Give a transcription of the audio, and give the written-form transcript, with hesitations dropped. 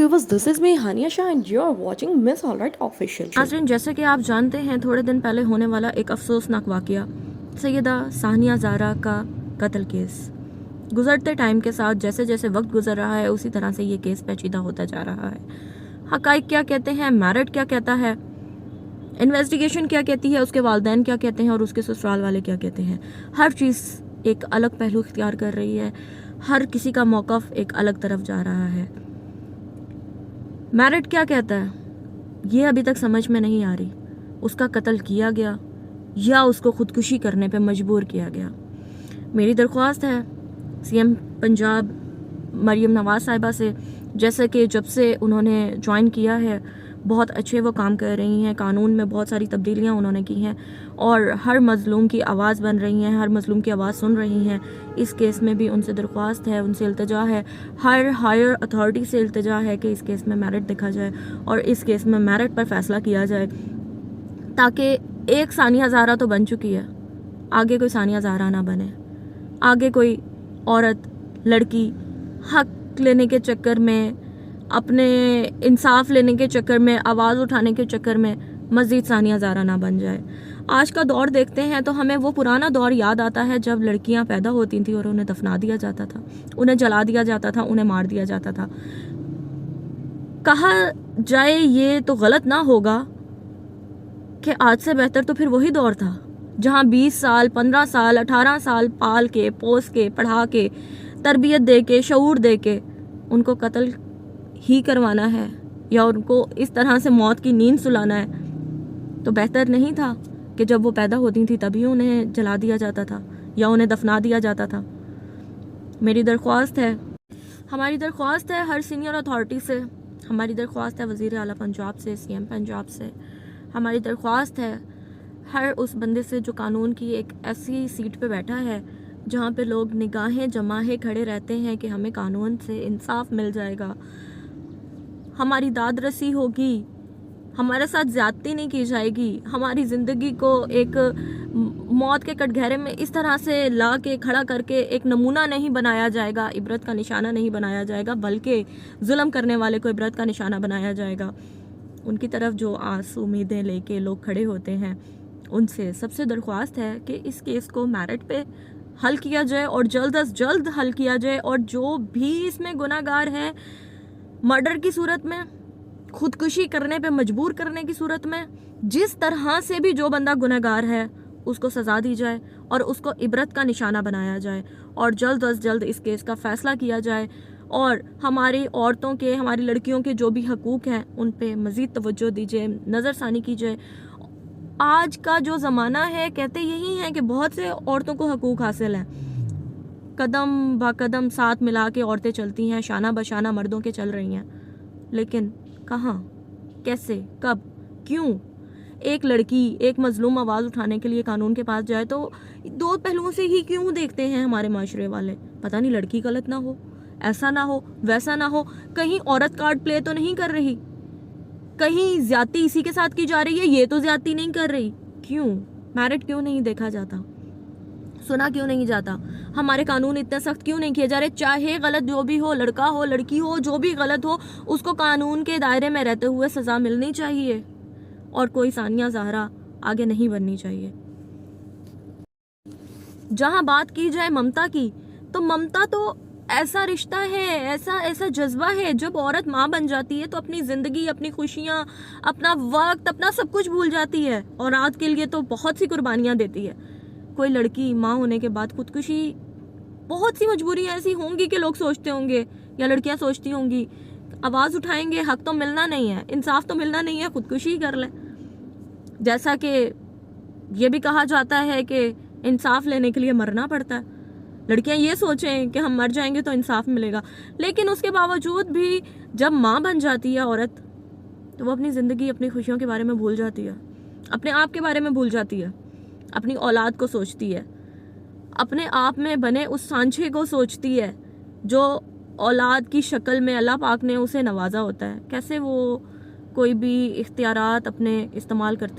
viewers, this is me Hania Shah and you are watching Miss Alright Official. नाज़रीन, जैसे कि आप जानते हैं, थोड़े दिन पहले होने वाला एक अफसोसनाक वाक़या सैयदा सानिया ज़ारा का कत्ल केस। गुज़रते टाइम के साथ जैसे जैसे वक्त गुज़र रहा है उसी तरह से ये केस पेचीदा होता जा रहा है। हक़ाइक़ क्या कहते हैं, मेरिट क्या कहता है, इन्वेस्टिगेशन क्या कहती है, उसके वालिदैन क्या कहते हैं और उसके ससुराल वाले क्या कहते हैं, हर चीज़ एक अलग पहलू इख्तियार कर रही है। हर किसी का मौक़िफ़ एक अलग तरफ जा रहा है। मेरिट क्या कहता है ये अभी तक समझ में नहीं आ रही। उसका कत्ल किया गया या उसको ख़ुदकुशी करने पे मजबूर किया गया। मेरी दरख्वास्त है सीएम पंजाब मरीम नवाज़ साहिबा से, जैसे कि जब से उन्होंने ज्वाइन किया है बहुत अच्छे वो काम कर रही हैं, कानून में बहुत सारी तब्दीलियां उन्होंने की हैं और हर मज़लूम की आवाज़ बन रही हैं, हर मज़लूम की आवाज़ सुन रही हैं। इस केस में भी उनसे दरख्वास्त है, उनसे इल्तिजा है, हर हायर अथॉरिटी से इल्तिजा है कि इस केस में मेरिट देखा जाए और इस केस में मेरिट पर फैसला किया जाए, ताकि एक सानिया ज़ारा तो बन चुकी है, आगे कोई सानिया ज़ारा ना बने, आगे कोई औरत लड़की हक लेने के चक्कर में, अपने इंसाफ लेने के चक्कर में, आवाज़ उठाने के चक्कर में मज़ीद सानिया ज़ारा ना बन जाए। आज का दौर देखते हैं तो हमें वो पुराना दौर याद आता है जब लड़कियां पैदा होती थी और उन्हें दफना दिया जाता था, उन्हें जला दिया जाता था, उन्हें मार दिया जाता था। कहा जाए ये तो गलत ना होगा कि आज से बेहतर तो फिर वही दौर था जहां 20 साल 15 साल 18 साल पाल के, पोस के, पढ़ा के, तरबियत दे के, शऊर दे के उनको कत्ल ही करवाना है या उनको इस तरह से मौत की नींद सुलाना है। तो बेहतर नहीं था कि जब वो पैदा होती थी तभी उन्हें जला दिया जाता था या उन्हें दफना दिया जाता था। मेरी दरख्वास्त है, हमारी दरख्वास्त है हर सीनियर अथॉरिटी से, हमारी दरख्वास्त है वज़ीर आला पंजाब से, सीएम पंजाब से, हमारी दरख्वास्त है हर उस बंदे से जो कानून की एक ऐसी सीट पे बैठा है जहाँ पे लोग निगाहें जमाए खड़े रहते हैं कि हमें कानून से इंसाफ मिल जाएगा, हमारी दाद रसी होगी, हमारे साथ ज़्यादती नहीं की जाएगी, हमारी ज़िंदगी को एक मौत के कटघरे में इस तरह से ला के खड़ा करके एक नमूना नहीं बनाया जाएगा, इबरत का निशाना नहीं बनाया जाएगा, बल्कि जुल्म करने वाले को इबरत का निशाना बनाया जाएगा। उनकी तरफ जो आस उम्मीदें लेके लोग खड़े होते हैं उनसे सबसे दरख्वास्त है कि इस केस को मेरिट पे हल किया जाए और जल्द अज जल्द हल किया जाए और जो भी इसमें गुनाहगार हैं, मर्डर की सूरत में, खुदकुशी करने पे मजबूर करने की सूरत में, जिस तरह से भी जो बंदा गुनहगार है उसको सज़ा दी जाए और उसको इबरत का निशाना बनाया जाए और जल्द अज जल्द इस केस का फ़ैसला किया जाए और हमारी औरतों के, हमारी लड़कियों के जो भी हकूक़ हैं उन पे मज़ीद तवज्जो दीजिए, नज़रसानी कीजिए। आज का जो ज़माना है कहते यही है कि बहुत से औरतों को हकूक़ हासिल हैं, कदम ब कदम साथ मिला के औरतें चलती हैं, शाना बशाना मर्दों के चल रही हैं, लेकिन कहाँ, कैसे, कब, क्यों एक लड़की, एक मजलूम आवाज़ उठाने के लिए कानून के पास जाए तो दो पहलुओं से ही क्यों देखते हैं हमारे माशरे वाले। पता नहीं लड़की गलत ना हो, ऐसा ना हो, वैसा ना हो, कहीं औरत कार्ड प्ले तो नहीं कर रही, कहीं ज्यादती इसी के साथ की जा रही है, ये तो ज्यादती नहीं कर रही। क्यों मेरिट क्यों नहीं देखा जाता, सुना क्यों नहीं जाता, हमारे कानून इतने सख्त क्यों नहीं किए जा रहे। चाहे गलत जो भी हो, लड़का हो, लड़की हो, जो भी गलत हो, उसको कानून के दायरे में रहते हुए सज़ा मिलनी चाहिए और कोई सानिया ज़ाहरा आगे नहीं बननी चाहिए। जहां बात की जाए ममता की, तो ममता तो ऐसा रिश्ता है, ऐसा जज्बा है, जब औरत माँ बन जाती है तो अपनी ज़िंदगी, अपनी खुशियाँ, अपना वक्त, अपना सब कुछ भूल जाती है और औलाद के लिए तो बहुत सी कुर्बानियाँ देती है। कोई लड़की माँ होने के बाद खुदकुशी, बहुत सी मजबूरियाँ ऐसी होंगी कि लोग सोचते होंगे या लड़कियाँ सोचती होंगी आवाज़ उठाएंगे, हक तो मिलना नहीं है, इंसाफ तो मिलना नहीं है, खुदकुशी ही कर लें। जैसा कि ये भी कहा जाता है कि इंसाफ लेने के लिए मरना पड़ता है, लड़कियां ये सोचें कि हम मर जाएंगे तो इंसाफ मिलेगा, लेकिन उसके बावजूद भी जब माँ बन जाती है औरत तो वो अपनी ज़िंदगी, अपनी खुशियों के बारे में भूल जाती है, अपने आप के बारे में भूल जाती है, अपनी औलाद को सोचती है, अपने आप में बने उस सांचे को सोचती है जो औलाद की शक्ल में अल्लाह पाक ने उसे नवाजा होता है। कैसे वो कोई भी इख्तियारात अपने इस्तेमाल करती